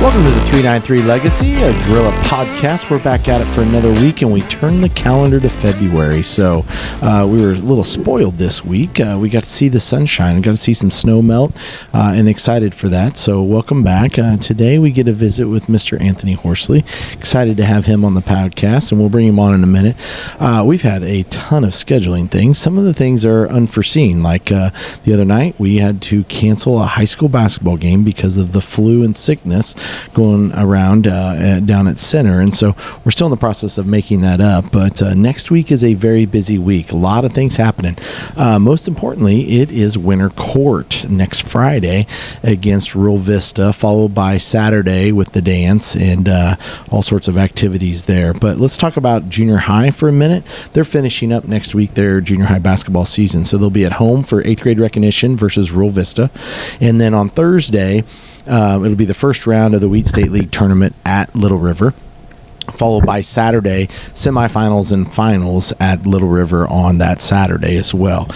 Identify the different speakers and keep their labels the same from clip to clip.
Speaker 1: Welcome to the 393 Legacy, a Gorilla podcast. We're back at it for another week, and we turn the calendar to February. So we were a little spoiled this week. We got to see the sunshine, we got to see some snow melt, and excited for that. So welcome back. Today we get a visit with Mr. Anthony Horsley. Excited to have him on the podcast, and we'll bring him on in a minute. We've had a ton of scheduling things. Some of the things are unforeseen, like the other night we had to cancel a high school basketball game because of the flu and sickness going around down at Center, and so we're still in the process of making that up, but next week is a very busy week. A lot of things happening. Most importantly, it is Winter Court next Friday against Rural Vista, followed by Saturday with the dance and all sorts of activities there. But let's talk about junior high for a minute. They're finishing up next week their junior high basketball season, so they'll be at home for 8th grade recognition versus Rural Vista, and then on Thursday it'll be the first round of the Wheat State League tournament at Little River, followed by Saturday semifinals and finals at Little River on that Saturday as well.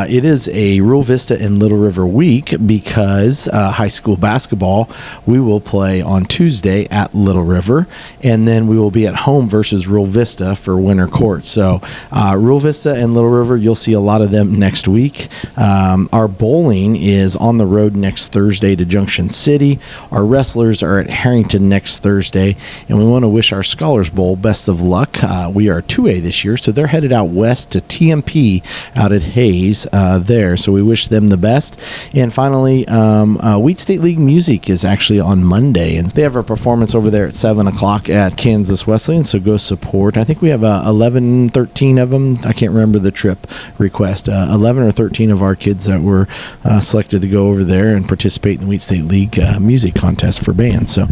Speaker 1: It is a Rural Vista and Little River week because high school basketball we will play on Tuesday at Little River, and then we will be at home versus Rural Vista for Winter Court. So Rural Vista and Little River, you'll see a lot of them next week. Our bowling is on the road next Thursday to Junction City. Our wrestlers are at Harrington next Thursday, and we want to wish our Scholars Bowl best of luck. We are 2A this year, so they're headed out west to TMP out at Hayes there, so we wish them the best. And finally, Wheat State League music is actually on Monday, and they have a performance over there at 7 o'clock at Kansas Wesleyan, so go support. I think we have 11, 13 of them. I can't remember the trip request. 11 or 13 of our kids that were selected to go over there and participate in the Wheat State League music contest for bands. So,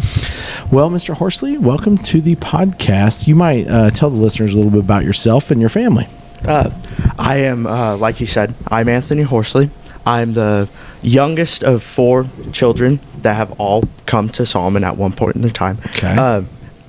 Speaker 1: well, Mr. Horsley, welcome to the podcast. You might tell the listeners a little bit about yourself and your family.
Speaker 2: I am, like you said, I'm Anthony Horsley. I'm the youngest of 4 children that have all come to Solomon at one point in their time.
Speaker 1: Okay.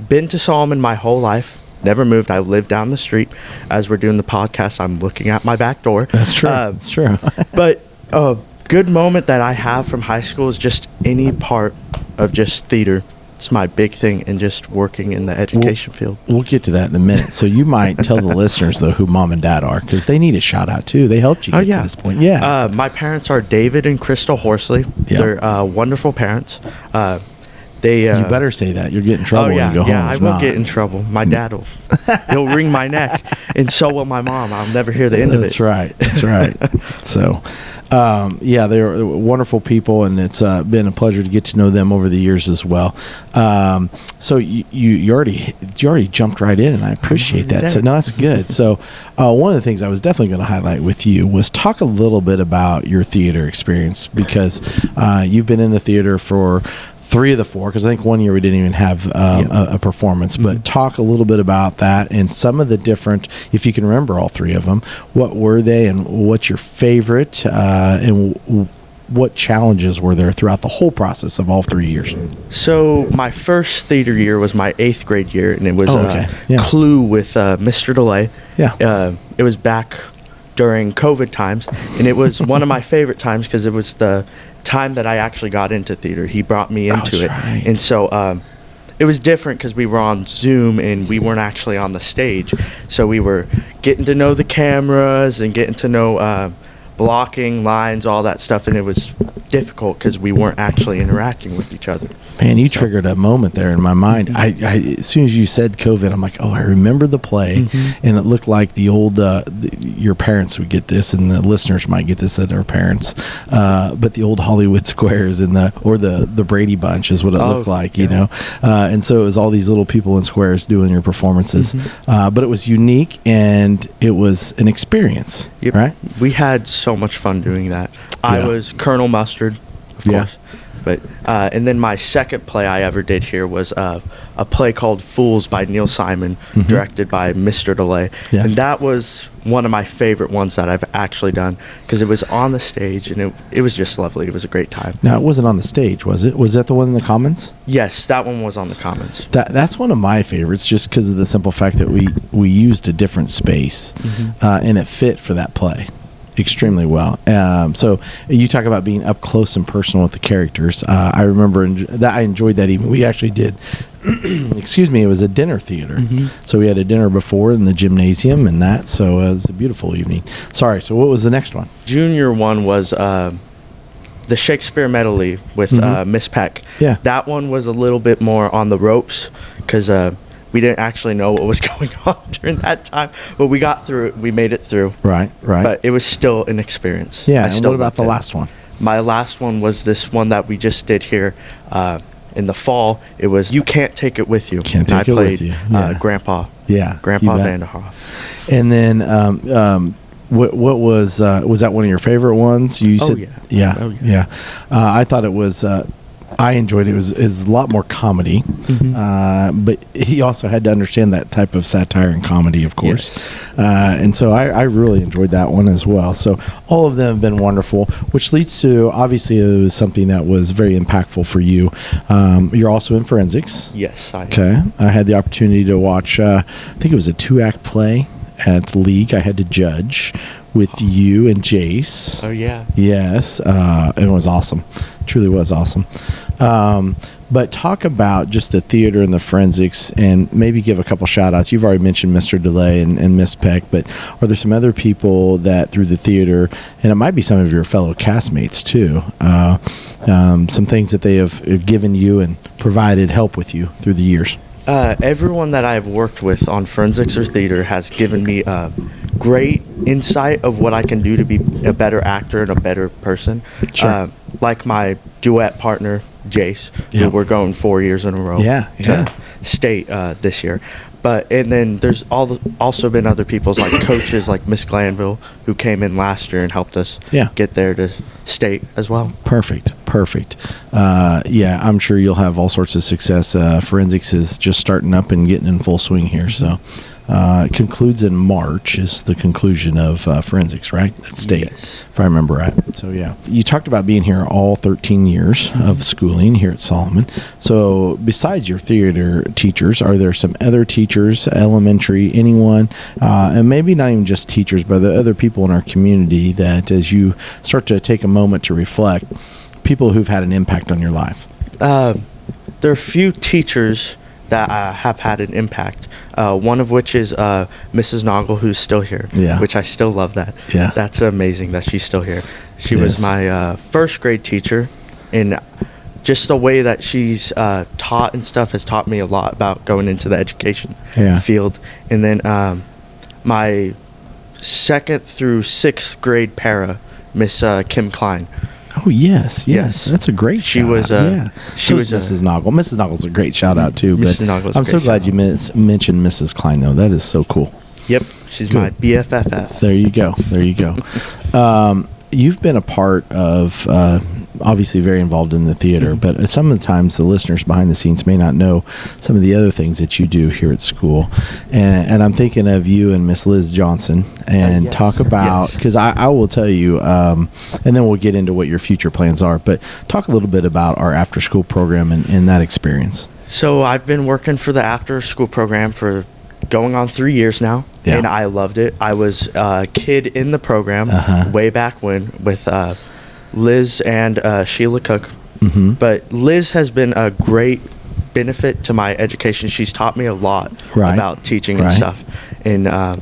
Speaker 2: Been to Solomon my whole life. Never moved. I live down the street. As we're doing the podcast, I'm looking at my back door.
Speaker 1: That's true. That's true.
Speaker 2: But a good moment that I have from high school is just any part of just theater. It's my big thing in just working in the education field.
Speaker 1: We'll get to that in a minute. So you might tell the listeners, though, who mom and dad are, because they need a shout out, too. They helped you get to this point. Yeah.
Speaker 2: My parents are David and Crystal Horsley. Yep. They're wonderful parents. You
Speaker 1: better say that. You'll get in trouble when you go home.
Speaker 2: Yeah, I will get in trouble. My dad will. He'll wring my neck, and so will my mom. I'll never hear the end of it.
Speaker 1: That's right. That's right. So... they're wonderful people, and it's been a pleasure to get to know them over the years as well. So you already jumped right in, and I appreciate that. So no, that's good. So one of the things I was definitely going to highlight with you was talk a little bit about your theater experience, because you've been in the theater for 3 of the 4, because I think one year we didn't even have a performance. But talk a little bit about that and some of the different, if you can remember all 3 of them, what were they and what's your favorite, and what challenges were there throughout the whole process of all 3 years?
Speaker 2: So my first theater year was my 8th grade year, and it was Clue with Mr. DeLay.
Speaker 1: Yeah.
Speaker 2: It was back during COVID times, and it was one of my favorite times because it was the time that I actually got into theater. He brought me into it.
Speaker 1: Right.
Speaker 2: And so it was different because we were on Zoom and we weren't actually on the stage. So we were getting to know the cameras and getting to know blocking, lines, all that stuff, and it was difficult because we weren't actually interacting with each other.
Speaker 1: Man, you triggered a moment there in my mind. I as soon as you said COVID, I'm like, oh, I remember the play, and it looked like the old, your parents would get this, and the listeners might get this at their parents, but the old Hollywood Squares and the Brady Bunch is what it looked like, you know, and so it was all these little people in squares doing your performances, but it was unique and it was an experience, right?
Speaker 2: We had so much fun doing that. I was Colonel Mustard, of course. But and then my second play I ever did here was a play called Fools by Neil Simon, directed by Mr. DeLay. Yeah. And that was one of my favorite ones that I've actually done because it was on the stage and it was just lovely. It was a great time.
Speaker 1: Now, it wasn't on the stage, was it? Was that the one in the Commons?
Speaker 2: Yes, that one was on the Commons.
Speaker 1: That's one of my favorites just because of the simple fact that we used a different space and it fit for that play. extremely well. So you talk about being up close and personal with the characters. I remember that I enjoyed that evening. We actually did, excuse me, it was a dinner theater. Mm-hmm. So we had a dinner before in the gymnasium and that. So it was a beautiful evening. Sorry. So what was the next one?
Speaker 2: Junior one was the Shakespeare medley with Miss Peck.
Speaker 1: Yeah.
Speaker 2: That one was a little bit more on the ropes because we didn't actually know what was going on during that time, but we got through it. We made it through.
Speaker 1: Right.
Speaker 2: But it was still an experience.
Speaker 1: Yeah. And what about the last one?
Speaker 2: My last one was this one that we just did here in the fall. It was You Can't Take It With You.
Speaker 1: Can't Take It With You. Yeah.
Speaker 2: Grandpa.
Speaker 1: Yeah.
Speaker 2: Grandpa Vanderhoff.
Speaker 1: And then what was that one of your favorite ones? You said,
Speaker 2: yeah.
Speaker 1: Yeah. I thought it was. I enjoyed it. It was a lot more comedy, but he also had to understand that type of satire and comedy, of course. Yes. And so I really enjoyed that one as well. So all of them have been wonderful, which leads to, obviously, it was something that was very impactful for you. You're also in forensics.
Speaker 2: Yes, I am.
Speaker 1: Okay. I had the opportunity to watch, I think it was a 2-act play at League. I had to judge with you and Jace.
Speaker 2: Oh, yeah.
Speaker 1: Yes. It was awesome. Truly was awesome. But talk about just the theater and the forensics and maybe give a couple shout outs. You've already mentioned Mr. DeLay and Miss Peck, but are there some other people that through the theater, and it might be some of your fellow castmates too, some things that they have given you and provided help with you through the years?
Speaker 2: Everyone that I've worked with on forensics or theater has given me great insight of what I can do to be a better actor and a better person.
Speaker 1: Sure.
Speaker 2: Like my duet partner, Jace, who we're going 4 years in a row to state this year. And then there's also been other people's like coaches like Miss Glanville who came in last year and helped us get there to state as well.
Speaker 1: Perfect. I'm sure you'll have all sorts of success. Forensics is just starting up and getting in full swing here. So it concludes in March is the conclusion of forensics, right? At state, if I remember right. So, yeah. You talked about being here all 13 years of schooling here at Solomon. So besides your theater teachers, are there some other teachers, elementary, anyone, and maybe not even just teachers, but the other people in our community that as you start to take a moment to reflect, people who've had an impact on your life?
Speaker 2: There are a few teachers that have had an impact. One of which is Mrs. Noggle, who's still here, which I still love that. Yeah. That's amazing that she's still here. She was my first grade teacher, and just the way that she's taught and stuff has taught me a lot about going into the education field. And then my 2nd through 6th grade para, Miss Kim Klein.
Speaker 1: Oh, yes. That's a great shout out. She was Mrs. Noggle. Mrs. Noggle's a great shout out, too. But I'm so glad you mentioned Mrs. Klein, though. That is so cool.
Speaker 2: Yep. She's my BFFF.
Speaker 1: There you go. You've been a part of, obviously very involved in the theater, but some of the times the listeners behind the scenes may not know some of the other things that you do here at school. And I'm thinking of you and Miss Liz Johnson and talk about, because I will tell you, and then we'll get into what your future plans are, but talk a little bit about our after school program and that experience.
Speaker 2: So I've been working for the after school program for going on 3 years now, and I loved it. I was a kid in the program way back when with Liz and Sheila Cook. But Liz has been a great benefit to my education. She's taught me a lot about teaching and stuff. And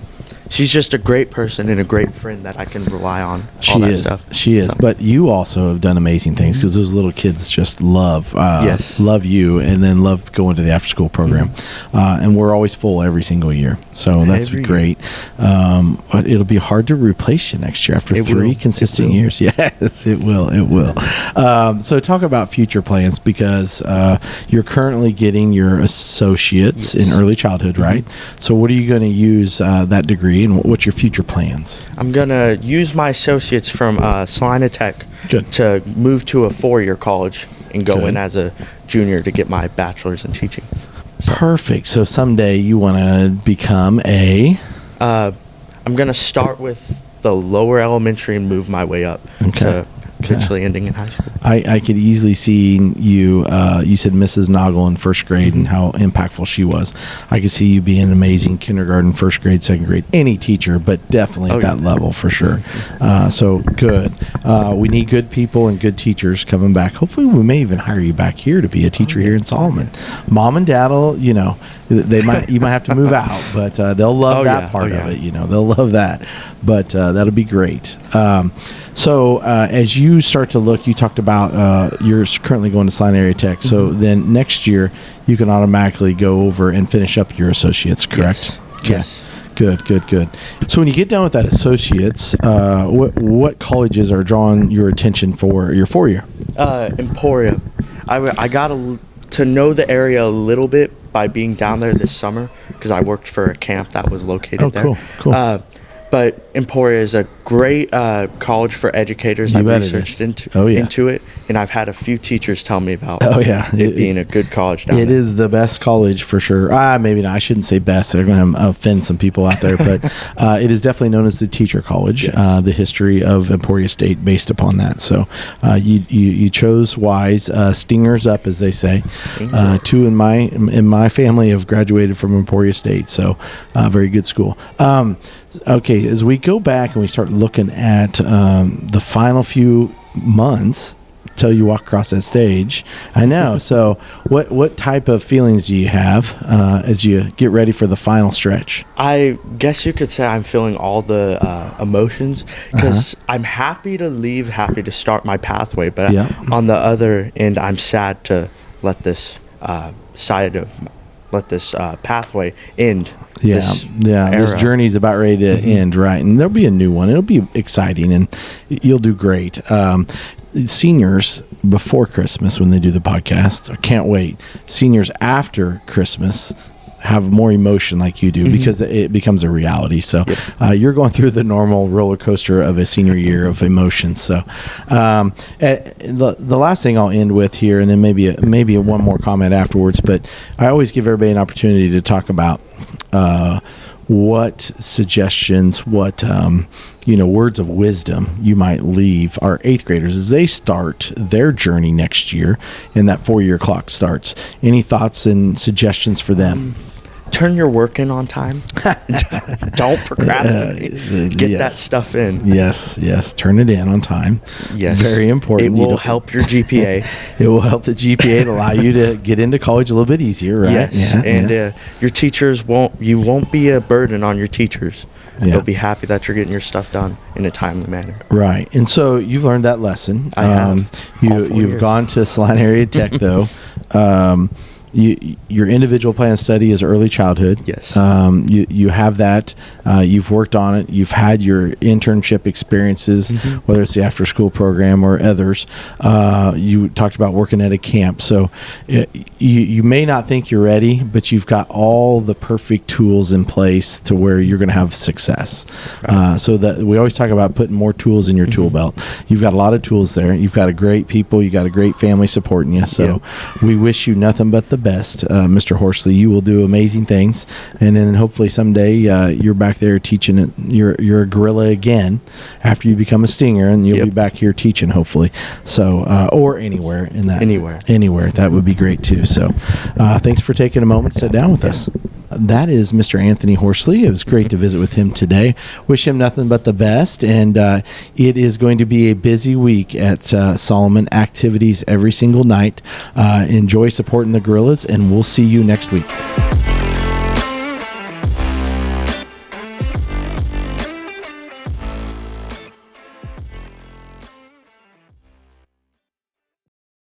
Speaker 2: she's just a great person and a great friend that I can rely on. She
Speaker 1: is. But you also have done amazing things because those little kids just love you and then love going to the after school program. And we're always full every single year. So that's great. But it'll be hard to replace you next year after 3 consistent years. Yes, it will. So talk about future plans because you're currently getting your associates in early childhood, right? So what are you going to use that degree and what's your future plans?
Speaker 2: I'm going to use my associates from Salina Tech to move to a 4-year college and go in as a junior to get my bachelor's in teaching.
Speaker 1: Perfect. So someday you want to become I'm
Speaker 2: going to start with the lower elementary and move my way up to eventually ending in high school.
Speaker 1: I could easily see you. You said Mrs. Noggle in first grade and how impactful she was. I could see you being an amazing kindergarten, first grade, second grade, any teacher, but definitely at that level for sure. So good. We need good people and good teachers coming back. Hopefully, we may even hire you back here to be a teacher here in Solomon. Mom and Dad will, you might have to move out, but they'll love that part of it. They'll love that. But that'll be great. So as you start to look, you talked about you're currently going to Salina Area Tech. So then next year you can automatically go over and finish up your associates, correct?
Speaker 2: Yes. Okay. Yes.
Speaker 1: Good. So when you get done with that associates, what colleges are drawing your attention for your 4-year?
Speaker 2: Emporia. I got to know the area a little bit by being down there this summer because I worked for a camp that was located there.
Speaker 1: Cool.
Speaker 2: But Emporia is a great college for educators. I've researched into it, and I've had a few teachers tell me about it being a good college down there. It
Speaker 1: is the best college for sure. Maybe not. I shouldn't say best. They're going to offend some people out there, but it is definitely known as the teacher college. Yes. The history of Emporia State based upon that. So you chose wise. Stingers up, as they say. 2 in my family have graduated from Emporia State, so very good school. Okay, as we go back and we start looking at the final few months till you walk across that stage, I know. So what type of feelings do you have as you get ready for the final stretch?
Speaker 2: I guess you could say I'm feeling all the emotions because I'm happy to leave, happy to start my pathway, but on the other end, I'm sad to let this pathway end. This journey's about ready to end, right? And there'll be a new one. It'll be exciting, and you'll do great. Seniors before Christmas, when they do the podcast, I can't wait. Seniors after Christmas have more emotion like you do because it becomes a reality. So you're going through the normal roller coaster of a senior year of emotions. So the last thing I'll end with here, and then maybe one more comment afterwards, but I always give everybody an opportunity to talk about what suggestions, words of wisdom you might leave our 8th graders as they start their journey next year and that 4-year clock starts. Any thoughts and suggestions for them? Turn your work in on time. Don't procrastinate. Get that stuff in.
Speaker 1: Yes. Turn it in on time.
Speaker 2: Yes.
Speaker 1: Very important.
Speaker 2: It will help your GPA.
Speaker 1: It will help the GPA to allow you to get into college a little bit easier, right?
Speaker 2: Yes. Your teachers won't be a burden on your teachers. They'll be happy that you're getting your stuff done in a timely manner.
Speaker 1: Right. And so you've learned that lesson.
Speaker 2: I have.
Speaker 1: You've gone to Salina Area Tech, though. Your individual plan of study is early childhood.
Speaker 2: Yes.
Speaker 1: You have that. You've worked on it. You've had your internship experiences, whether it's the after school program or others. You talked about working at a camp. So you may not think you're ready, but you've got all the perfect tools in place to where you're going to have success. Right. So that we always talk about putting more tools in your tool belt. You've got a lot of tools there. You've got a great people. You've got a great family supporting you. So we wish you nothing but the best, Mr. Horsley. You will do amazing things, and then hopefully someday you're back there teaching it. You're a gorilla again after you become a stinger, and you'll be back here teaching hopefully. So or anywhere in that anywhere that would be great too. So thanks for taking a moment to sit down with us. That is Mr. Anthony Horsley. It was great to visit with him today. Wish him nothing but the best. And it is going to be a busy week at Solomon. Activities every single night. Enjoy supporting the Gorillas, and we'll see you next week.